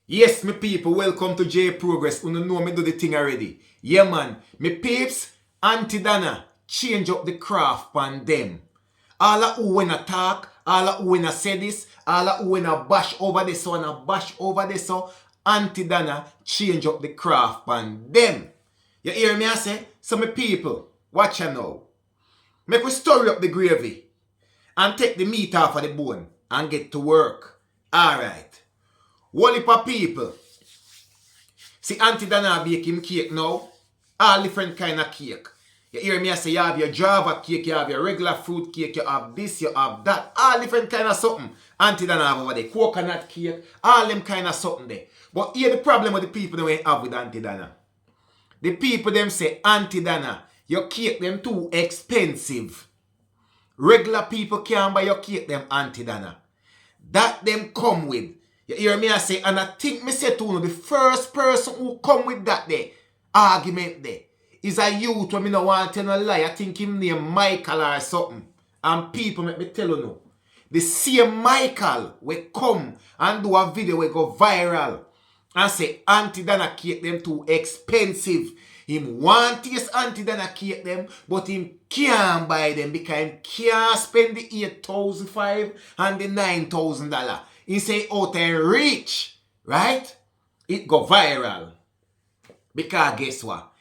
Yes, me people, welcome to J Progress. You know me do the thing already. Yeah, man. Me peeps, Auntie Donna, change up the craft pan them. All of who when talk, all of who when say this, all of who when bash over this one, bash over this so, Auntie Donna, change up the craft pan them. You hear me I say? So me people, watch ya now. Make we stir up the gravy and take the meat off of the bone and get to work. Alright. Whole heap of people. See, Auntie Donna bake him cake now. All different kind of cake. You hear me I say you have your Java cake, you have your regular fruit cake, you have this, you have that. All different kind of something. Auntie Donna have over there. Coconut cake, all them kind of something there. But here the problem with the people that we have with Auntie Donna. The people them say, Auntie Donna, your cake them too expensive. Regular people can't buy your cake them, Auntie Donna. That them come with. You hear me I say, and I think me say to you, the first person who come with that there, argument there, is a youth when me no want to tell no lie. I think him name Michael or something. And people make me tell you no. The same Michael will come and do a video will go viral and say Auntie Donna cake them too expensive. Him want taste Auntie Donna cake them, but him can't buy them because him can't spend the $8,500 and the $9,000. He say out and reach, right? It go viral. Because guess what?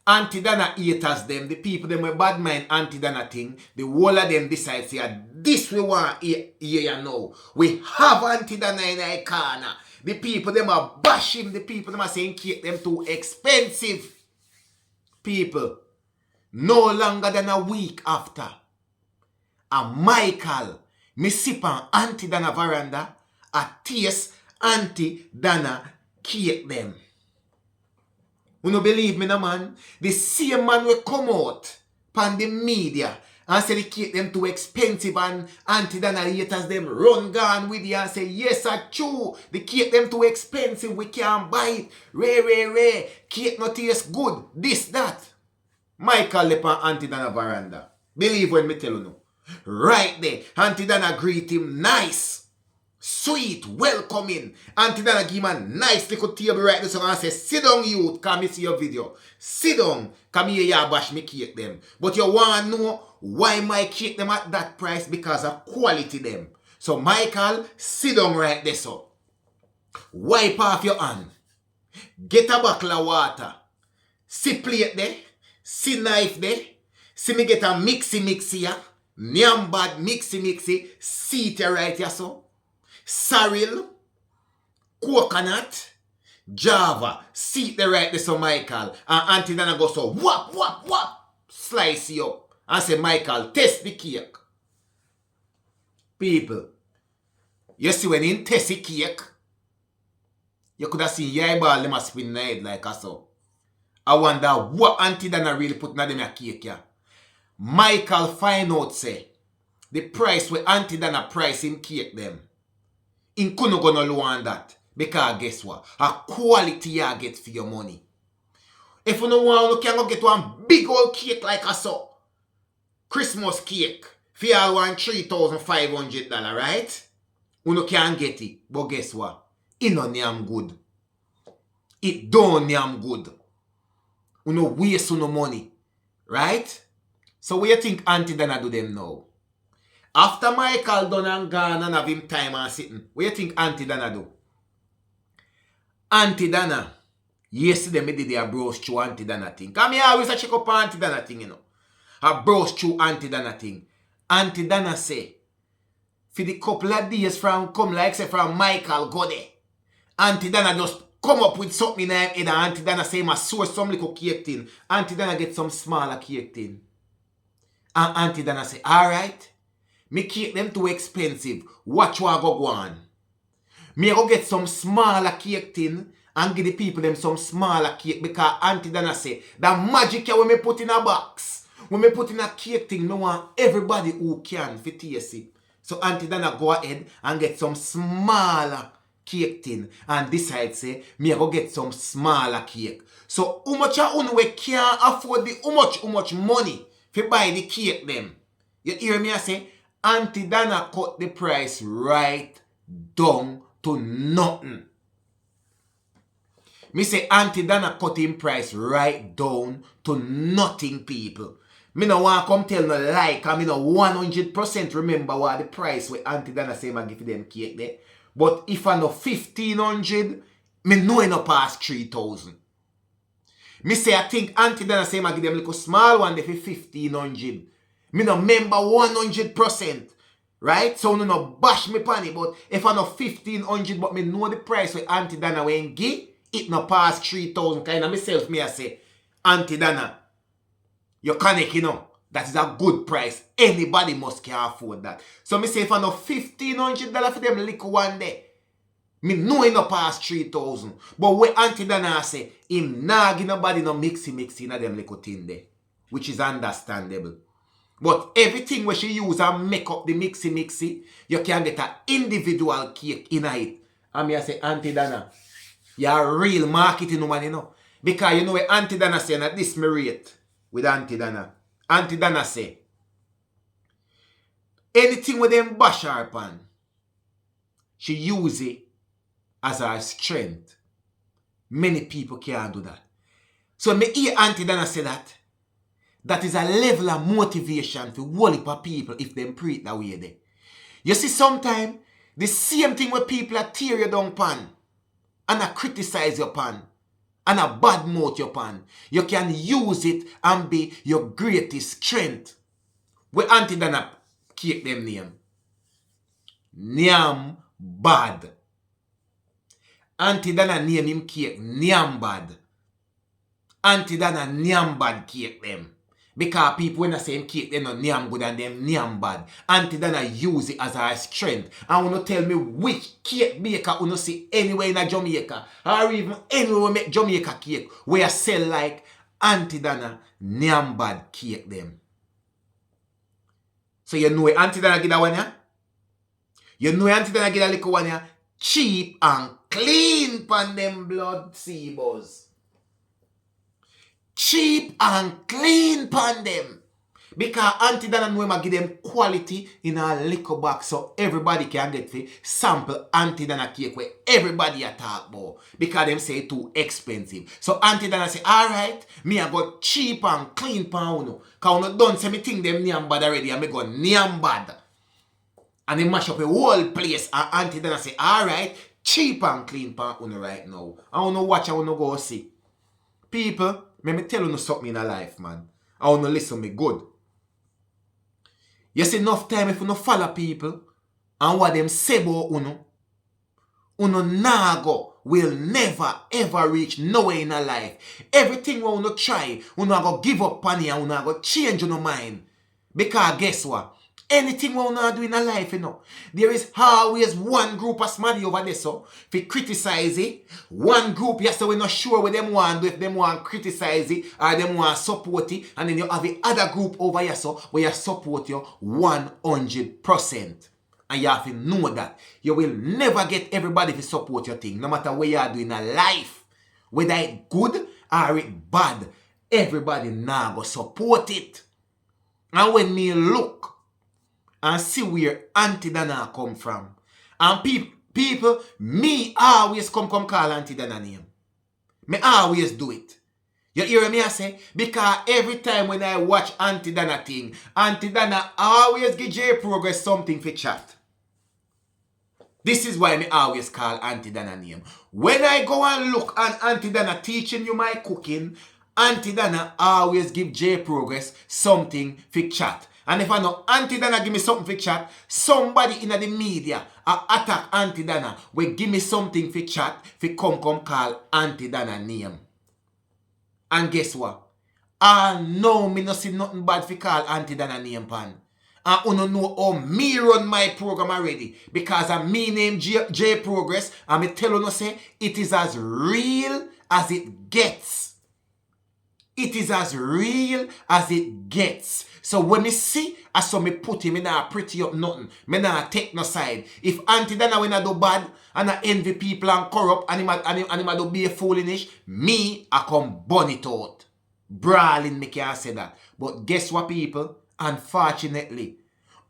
Auntie Donna haters them, the people them with bad mind Auntie Donna thing, the whole of them decide say, this we want here you know. We have Auntie Donna in our corner. The people them are bashing, the people them are saying cake them too expensive. People, no longer than a week after, and Michael, me sip on Auntie Donna veranda, a taste Auntie Donna cake them. You no believe me no man? The same man will come out pan the media and say the cake them too expensive and Auntie Donna haters them run gone with you and say yes it's true. The cake them too expensive, we can't buy it. Ray. Cake no taste good. This, that. Michael lep on Auntie Donna veranda. Believe when me tell you no. Right there, Auntie Donna greet him nice. Sweet, welcoming. Auntie Donna give him a nice little table right there. So I say, sit down youth, come me see your video. Sit down, come here you bash me cake them. But you want to know why my cake them at that price? Because of quality them. So Michael, sit down right there so. Wipe off your hand. Get a bottle of water. See plate there. See knife there. See me get a mixy here. Nyam bad mixy. See it right here so. Sorrel, coconut, Java, seat the right there so Michael. And Auntie Donna go so whap, slice you up. And say Michael, taste the cake. People, you see when in taste the cake, you could have seen your eyeball them a spin in the head like so. I wonder what Auntie Donna really put in them a cake here. Michael find out say, the price where Auntie Donna price him cake them. In couldn't go no low on that. Because guess what? A quality you get for your money. If you don't want, you can go get one big old cake like a so. Christmas cake. For you want $3,500, right? You can get it. But guess what? It no damn good. It don't damn good. You no waste no money. Right? So what you think Auntie Donna do them now? After Michael done and gone and have him time and sitting, what you think Auntie Donna do? Auntie Donna, yesterday me did a browse through Auntie Donna thing. Because me always check up Auntie Donna thing, you know. I browse through Auntie Donna thing. Auntie Donna say, for the couple of days from come like say from Michael go there. Auntie Donna just come up with something in her head and Auntie Donna say I source some little cake thing. Auntie Donna get some smaller cake thing. And Auntie Donna say, alright. Me cake them too expensive. Watch what I go on. Me go get some smaller cake tin and give the people them some smaller cake because Auntie Donna say that magic when me put in a box. When me put in a cake thing, me want everybody who can fit taste it. So Auntie Donna go ahead and get some smaller cake tin and decide say me go get some smaller cake. So how much a we can't afford the how much money to buy the cake them? You hear me I say? Auntie Donna cut the price right down to nothing. Me say Auntie Donna cut him price right down to nothing, people. Me no want come tell no lie, cause me no 100% remember what the price where Auntie Donna say I give them cake there. But if I know 1,500, me know it no pass 3,000. Me say I think Auntie Donna say I give them little small one there for 1,500. Me no remember 100%. Right? So no bash me pan it, but if I know 1,500, but me know the price where Auntie Donna when give, it no pass 3,000. Kind of myself, me I say, Auntie Donna, you connect, you know. That is a good price. Anybody must can afford that. So me say if I know $1,500 for them little one day, me know it no pass 3,000. But what Auntie Donna say, him nah give nobody no mixy in a them little thing there. Which is understandable. But everything where she use and make up the mixy, you can get an individual cake in it. And me I say, Auntie Donna, you're a real marketing woman, you know. Because you know what Auntie Donna say, at this me rate with Auntie Donna. Auntie Donna say, anything with them bash her pan, she use it as her strength. Many people can't do that. So me hear Auntie Donna say that is a level of motivation for whole heap of people if them preach that way there. You see, sometimes the same thing where people are tear you down pan and a criticize your pan and a bad mouth your pan, you can use it and be your greatest strength. Where Auntie Donna keep them name. Nyam Bad. Auntie Donna name him cake Nyam Bad. Auntie Donna Nyam Bad cake them. Because people when I say him cake, they know Nyam good and them Nyam Bad. Auntie Donna use it as her strength. And wanna tell me which cake baker you see anywhere in a Jamaica or even anywhere make Jamaica cake where you sell like Auntie Donna Nyam Bad cake them. So you know Auntie Donna get that one ya? You know Auntie Donna get a little one ya? Cheap and clean pan them blood seabos. Cheap and clean pan them. Because Auntie Donna know him give them quality in a liquor box so everybody can get the sample Auntie Donna cake where everybody a talk about. Because them say too expensive. So Auntie Donna say, alright, me I got cheap and clean pan uno. Because uno don't say me think them Nyam Bad already and me go Nyam Bad. And they mash up a whole place and Auntie Donna say, alright, cheap and clean pan uno right now. I wanna watch, I wanna go see. People, let me tell you something in a life, man. I want to listen me good. You see, enough time if you no follow people and what them say about uno nago will never ever reach nowhere in a life. Everything we uno try, uno go give up on it and uno go change your mind. Because guess what? Anything we uno do in a life, you know, there is always one group of somebody over there, so if you criticize it, one group, yes, so we're not sure what them want do, if them want criticize it or them want support it, and then you have the other group over here, so where you support you 100%. And you have to know that you will never get everybody to support your thing, no matter what you are doing in life. Whether it's good or it's bad, everybody now go support it. And when me look and see where Auntie Donna come from. And people, me always come call Auntie Donna name. Me always do it. You hear me I say? Because every time when I watch Auntie Donna thing, Auntie Donna always give J Progress something for chat. This is why me always call Auntie Donna name. When I go and look at Auntie Donna teaching you my cooking, Auntie Donna always give J Progress something for chat. And if I know Auntie Donna give me something for chat, somebody in the media attack Auntie Donna will give me something for chat for come call Auntie Donna name. And guess what? No, me no see nothing bad for call Auntie Donna name pan. And you know how me run my program already. Because I me name J Progress and me tell you say it is as real as it gets. It is as real as it gets. So when me see, I saw me put him in a pretty up nothing. Me not take no side. If Auntie Donna when I do bad and I envy people and corrupt and him do be a foolish, me I come burn it out. Brawling me can't say that. But guess what people? Unfortunately,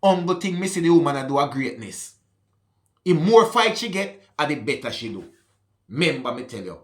humble thing me see the woman I do a greatness. The more fight she get, the better she do. Remember me tell you.